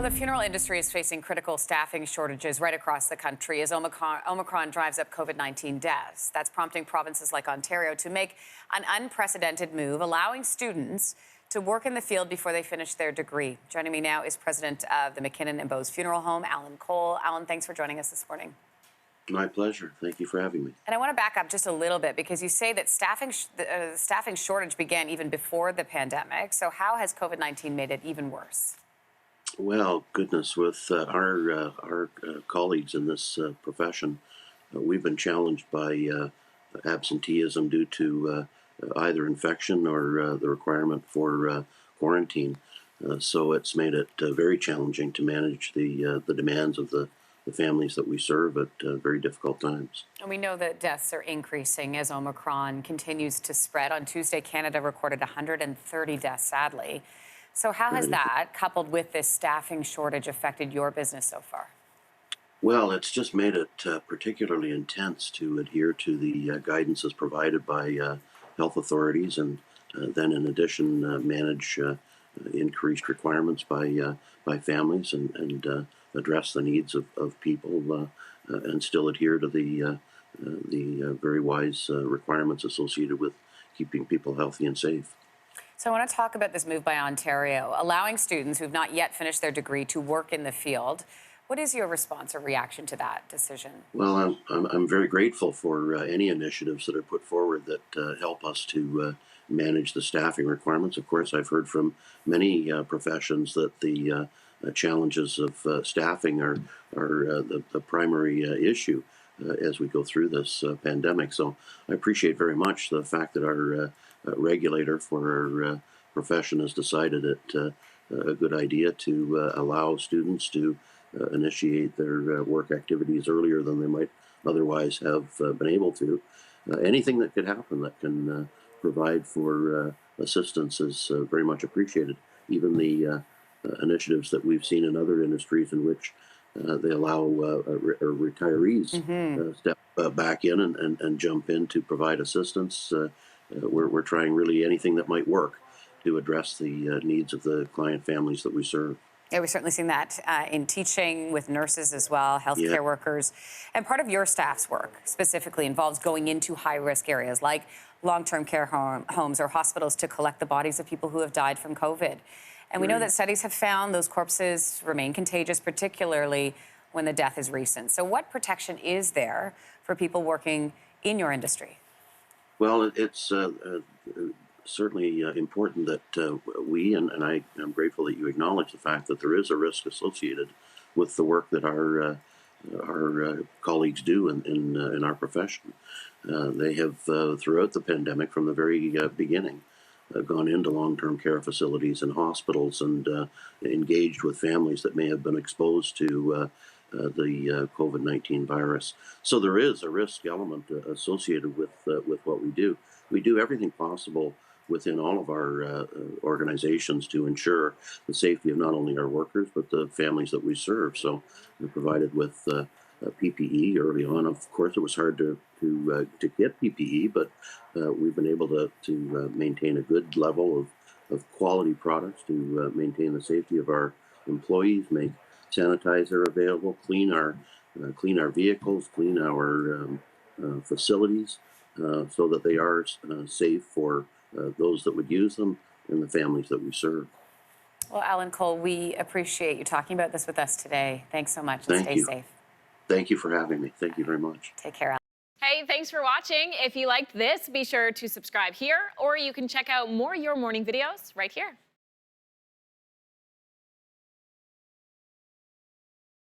Well, the funeral industry is facing critical staffing shortages right across the country as Omicron drives up COVID-19 deaths. That's prompting provinces like Ontario to make an unprecedented move, allowing students to work in the field before they finish their degree. Joining me now is president of the McEwen and Bowes Funeral Home, Alan Cole. Alan, thanks for joining us this morning. My pleasure. Thank you for having me. And I want to back up just a little bit because you say that the staffing shortage began even before the pandemic. So how has COVID-19 made it even worse? Well, goodness, with our colleagues in this profession, we've been challenged by absenteeism due to either infection or the requirement for quarantine. So it's made it very challenging to manage the demands of the families that we serve at very difficult times. And we know that deaths are increasing as Omicron continues to spread. On Tuesday, Canada recorded 130 deaths, sadly. So how has that, coupled with this staffing shortage, affected your business so far? Well, it's just made it particularly intense to adhere to the guidances provided by health authorities, and then in addition manage increased requirements by families and address the needs of people and still adhere to the very wise requirements associated with keeping people healthy and safe. So I want to talk about this move by Ontario, allowing students who have not yet finished their degree to work in the field. What is your response or reaction to that decision? Well, I'm very grateful for any initiatives that are put forward that help us to manage the staffing requirements. Of course, I've heard from many professions that the challenges of staffing are the primary issue as we go through this pandemic. So I appreciate very much the fact that our regulator for our profession has decided it a good idea to allow students to initiate their work activities earlier than they might otherwise have been able to. Anything that could happen that can provide for assistance is very much appreciated. Even the initiatives that we've seen in other industries in which they allow retirees step back in and jump in to provide assistance. We're trying really anything that might work to address the needs of the client families that we serve. Yeah, we've certainly seen that in teaching with nurses as well, healthcare workers. And part of your staff's work specifically involves going into high-risk areas like long-term care homes or hospitals to collect the bodies of people who have died from COVID. And we know that studies have found those corpses remain contagious, particularly when the death is recent. So what protection is there for people working in your industry? Well, it's certainly important that we, and I am grateful that you acknowledge the fact that there is a risk associated with the work that our colleagues do in our profession. They have, throughout the pandemic, from the very beginning, gone into long-term care facilities and hospitals and engaged with families that may have been exposed to the COVID-19 virus. So there is a risk element associated with what we do. We do everything possible within all of our organizations to ensure the safety of not only our workers, but the families that we serve. So we're provided with PPE early on. Of course, it was hard to get PPE, but we've been able to maintain a good level of quality products to maintain the safety of our employees, make sanitizer available, clean our vehicles, clean our facilities, so that they are safe for those that would use them and the families that we serve. Well, Alan Cole, we appreciate you talking about this with us today. Thanks so much, and Thank stay you. safe. Thank you for having me. Thank you very much. Take care, Alan. Hey, thanks for watching. If you liked this, be sure to subscribe here, or you can check out more Your Morning videos right here.